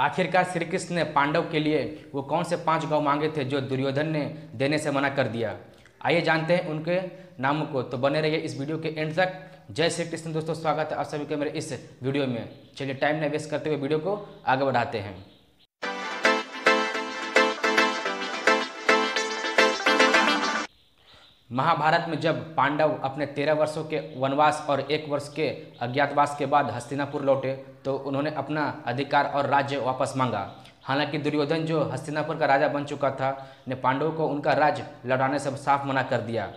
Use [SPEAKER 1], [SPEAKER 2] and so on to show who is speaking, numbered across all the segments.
[SPEAKER 1] आखिरकार श्री कृष्ण ने पांडव के लिए वो कौन से 5 गांव मांगे थे जो दुर्योधन ने देने से मना कर दिया। आइए जानते हैं उनके नामों को, तो बने रहिए इस वीडियो के एंड तक। जय श्री कृष्ण दोस्तों, स्वागत है आप सभी के मेरे इस वीडियो में। चलिए टाइम न वेस्ट करते हुए वीडियो को आगे बढ़ाते हैं। महाभारत में जब पांडव अपने 13 वर्षों के वनवास और 1 वर्ष के अज्ञातवास के बाद हस्तिनापुर लौटे तो उन्होंने अपना अधिकार और राज्य वापस मांगा। हालांकि दुर्योधन, जो हस्तिनापुर का राजा बन चुका था, ने पांडवों को उनका राज्य लौटाने से साफ मना कर दिया।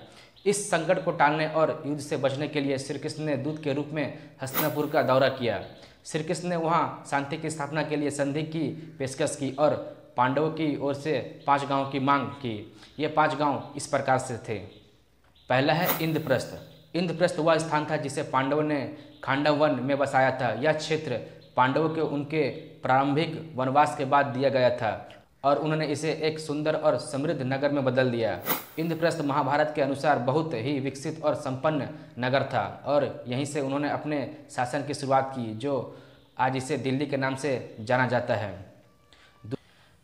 [SPEAKER 1] इस संकट को टालने और युद्ध से बचने के लिए श्री कृष्ण ने दूत के रूप में हस्तिनापुर का दौरा किया। श्री कृष्ण ने वहां शांति की स्थापना के लिए संधि की पेशकश की और पांडवों की ओर से 5 गाँव की मांग की। ये 5 गाँव इस प्रकार से थे। पहला है इंद्रप्रस्थ। इंद्रप्रस्थ वह स्थान था जिसे पांडवों ने खांडव वन में बसाया था। यह क्षेत्र पांडवों के उनके प्रारंभिक वनवास के बाद दिया गया था और उन्होंने इसे एक सुंदर और समृद्ध नगर में बदल दिया। इंद्रप्रस्थ महाभारत के अनुसार बहुत ही विकसित और संपन्न नगर था और यहीं से उन्होंने अपने शासन की शुरुआत की, जो आज इसे दिल्ली के नाम से जाना जाता है।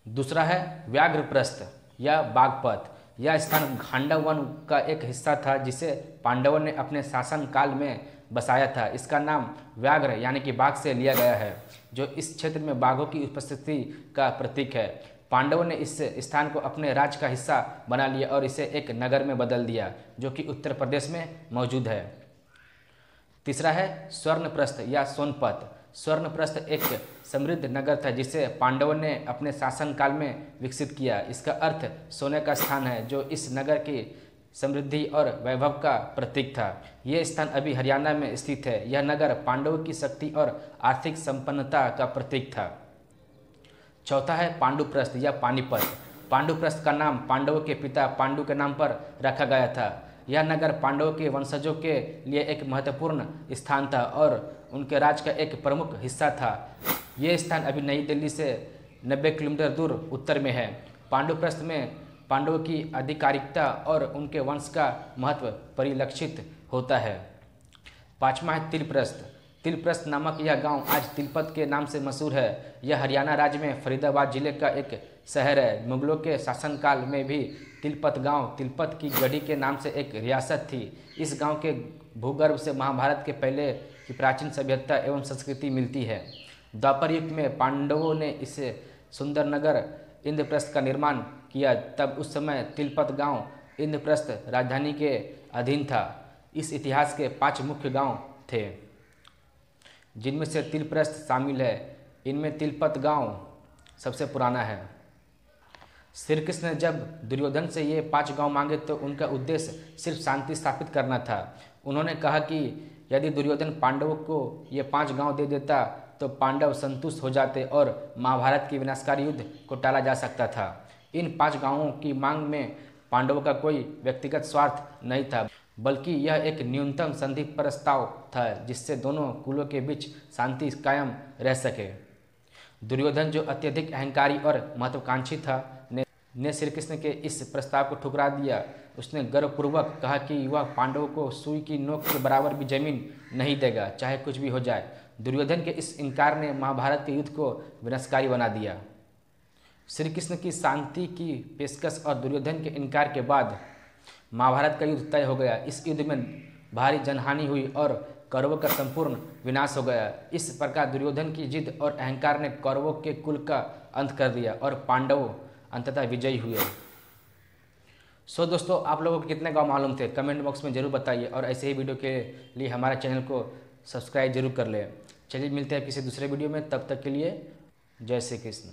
[SPEAKER 1] दूसरा है व्याघ्रप्रस्थ या बागपत। यह स्थान खांडव वन का एक हिस्सा था जिसे पांडवों ने अपने शासन काल में बसाया था। इसका नाम व्याघ्र यानी कि बाघ से लिया गया है, जो इस क्षेत्र में बाघों की उपस्थिति का प्रतीक है। पांडवों ने इस स्थान को अपने राज्य का हिस्सा बना लिया और इसे एक नगर में बदल दिया, जो कि उत्तर प्रदेश में मौजूद है। तीसरा है स्वर्णप्रस्थ या सोनपत। स्वर्णप्रस्थ एक समृद्ध नगर था जिसे पांडवों ने अपने शासनकाल में विकसित किया। इसका अर्थ सोने का स्थान है, जो इस नगर की समृद्धि और वैभव का प्रतीक था। यह स्थान अभी हरियाणा में स्थित है। यह नगर पांडवों की शक्ति और आर्थिक संपन्नता का प्रतीक था। चौथा है पांडुप्रस्थ या पानीपत। पांडुप्रस्थ का नाम पांडवों के पिता पांडु के नाम पर रखा गया था। यह नगर पांडवों के वंशजों के लिए एक महत्वपूर्ण स्थान था और उनके राज्य का एक प्रमुख हिस्सा था। ये स्थान अभी नई दिल्ली से 90 किलोमीटर दूर उत्तर में है। पांडुप्रस्थ में पांडवों की आधिकारिकता और उनके वंश का महत्व परिलक्षित होता है। पाँचवा है तिलप्रस्थ। तिलप्रस्थ नामक यह गांव आज तिलपत के नाम से मशहूर है। यह हरियाणा राज्य में फरीदाबाद जिले का एक शहर है। मुगलों के शासनकाल में भी तिलपत गांव तिलपत की गढ़ी के नाम से एक रियासत थी। इस गांव के भूगर्भ से महाभारत के पहले की प्राचीन सभ्यता एवं संस्कृति मिलती है। द्वापर युग में पांडवों ने इस सुंदर नगर इंद्रप्रस्थ का निर्माण किया। तब उस समय तिलपत गांव इंद्रप्रस्थ राजधानी के अधीन था। इस इतिहास के 5 मुख्य गांव थे, जिनमें से तिलप्रस्थ शामिल है। इनमें तिलपत गांव सबसे पुराना है। श्री कृष्ण ने जब दुर्योधन से ये 5 गांव मांगे तो उनका उद्देश्य सिर्फ शांति स्थापित करना था। उन्होंने कहा कि यदि दुर्योधन पांडवों को ये 5 गांव दे देता तो पांडव संतुष्ट हो जाते और महाभारत की विनाशकारी युद्ध को टाला जा सकता था। इन 5 गांवों की मांग में पांडवों का कोई व्यक्तिगत स्वार्थ नहीं था, बल्कि यह एक न्यूनतम संधि प्रस्ताव था जिससे दोनों कुलों के बीच शांति कायम रह सके। दुर्योधन, जो अत्यधिक अहंकारी और महत्वाकांक्षी था, ने श्री कृष्ण के इस प्रस्ताव को ठुकरा दिया। उसने गर्वपूर्वक कहा कि वह पांडवों को सुई की नोक के बराबर भी जमीन नहीं देगा, चाहे कुछ भी हो जाए। दुर्योधन के इस इनकार ने महाभारत के युद्ध को विनाशकारी बना दिया। श्री कृष्ण की शांति की पेशकश और दुर्योधन के इनकार के बाद महाभारत का युद्ध तय हो गया। इस युद्ध में भारी जनहानि हुई और कौरवों का संपूर्ण विनाश हो गया। इस प्रकार दुर्योधन की जिद और अहंकार ने कौरवों के कुल का अंत कर दिया और पांडव अंततः विजयी हुए। सो दोस्तों, आप लोगों को कितने गांव मालूम थे कमेंट बॉक्स में जरूर बताइए और ऐसे ही वीडियो के लिए हमारे चैनल को सब्सक्राइब जरूर कर लें। चलिए मिलते हैं किसी दूसरे वीडियो में, तब तक के लिए जय श्री कृष्ण।